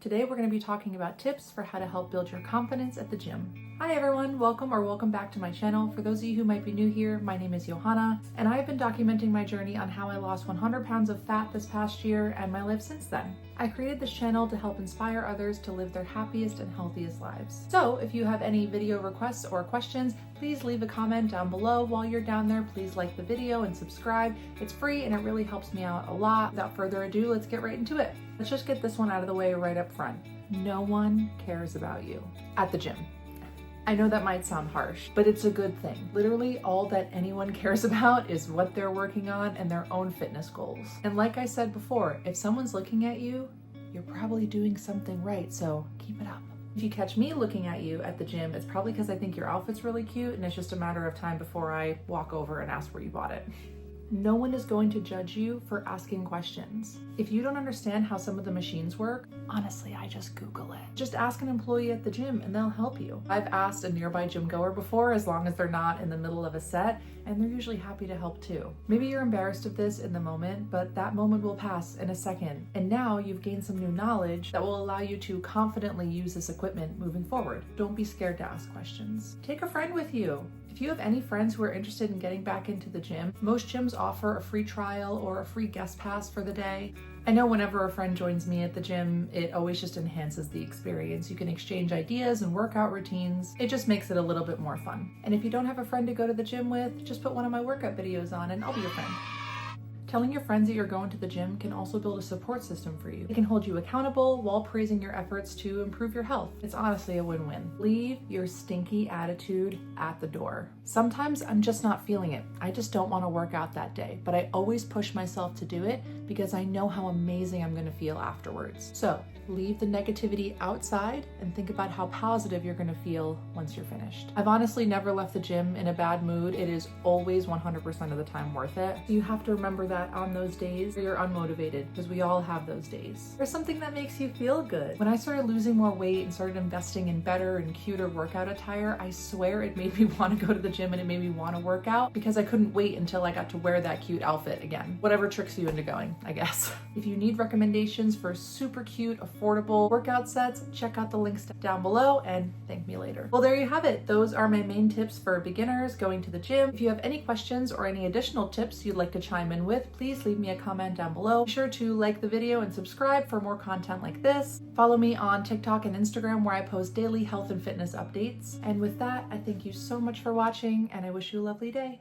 Today we're going to be talking about tips for how to help build your confidence at the gym. Hi everyone, welcome back to my channel. For those of you who might be new here, my name is Johanna, and I have been documenting my journey on how I lost 100 pounds of fat this past year and my life since then. I created this channel to help inspire others to live their happiest and healthiest lives. So if you have any video requests or questions, please leave a comment down below. While you're down there, please like the video and subscribe. It's free and it really helps me out a lot. Without further ado, let's get right into it. Let's just get this one out of the way right up front. No one cares about you at the gym. I know that might sound harsh, but it's a good thing. Literally all that anyone cares about is what they're working on and their own fitness goals. And like I said before, if someone's looking at you, you're probably doing something right, so keep it up. If you catch me looking at you at the gym, it's probably because I think your outfit's really cute and it's just a matter of time before I walk over and ask where you bought it. No one is going to judge you for asking questions. If you don't understand how some of the machines work, honestly, I just Google it. Just ask an employee at the gym and they'll help you. I've asked a nearby gym goer before, as long as they're not in the middle of a set, and they're usually happy to help too. Maybe you're embarrassed of this in the moment, but that moment will pass in a second. And now you've gained some new knowledge that will allow you to confidently use this equipment moving forward. Don't be scared to ask questions. Take a friend with you. If you have any friends who are interested in getting back into the gym, most gyms offer a free trial or a free guest pass for the day. I know whenever a friend joins me at the gym, it always just enhances the experience. You can exchange ideas and workout routines. It just makes it a little bit more fun. And if you don't have a friend to go to the gym with, just put one of my workout videos on and I'll be your friend. Telling your friends that you're going to the gym can also build a support system for you. It can hold you accountable while praising your efforts to improve your health. It's honestly a win-win. Leave your stinky attitude at the door. Sometimes I'm just not feeling it. I just don't want to work out that day, but I always push myself to do it because I know how amazing I'm going to feel afterwards. So leave the negativity outside and think about how positive you're going to feel once you're finished. I've honestly never left the gym in a bad mood. It is always 100% of the time worth it. You have to remember that on those days where you're unmotivated, because we all have those days. There's something that makes you feel good. When I started losing more weight and started investing in better and cuter workout attire, I swear it made me want to go to the gym and it made me want to work out because I couldn't wait until I got to wear that cute outfit again. Whatever tricks you into going, I guess. If you need recommendations for super cute, affordable workout sets, check out the links down below and thank me later. Well, there you have it. Those are my main tips for beginners going to the gym. If you have any questions or any additional tips you'd like to chime in with, please leave me a comment down below. Be sure to like the video and subscribe for more content like this. Follow me on TikTok and Instagram where I post daily health and fitness updates. And with that, I thank you so much for watching and I wish you a lovely day.